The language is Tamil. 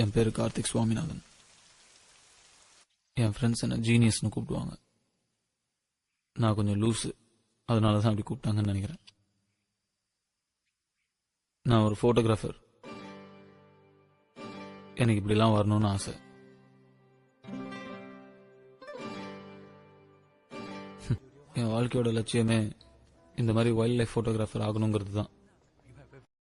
என் பேரு கார்த்திக் சுவாமிநாதன். என் ஃப்ரெண்ட்ஸ் என்ன ஜீனியஸ்னு கூப்பிடுவாங்க. நான் கொஞ்சம் லூஸு, அதனால தான் அப்படி கூப்பிட்டாங்கன்னு நினைக்கிறேன். நான் ஒரு ஃபோட்டோகிராஃபர். எனக்கு இப்படிலாம் வரணும்னு ஆசை. என் வாழ்க்கையோட லட்சியமே இந்த மாதிரி வைல்ட் லைஃப் ஃபோட்டோகிராஃபர் ஆகணுங்கிறது தான்.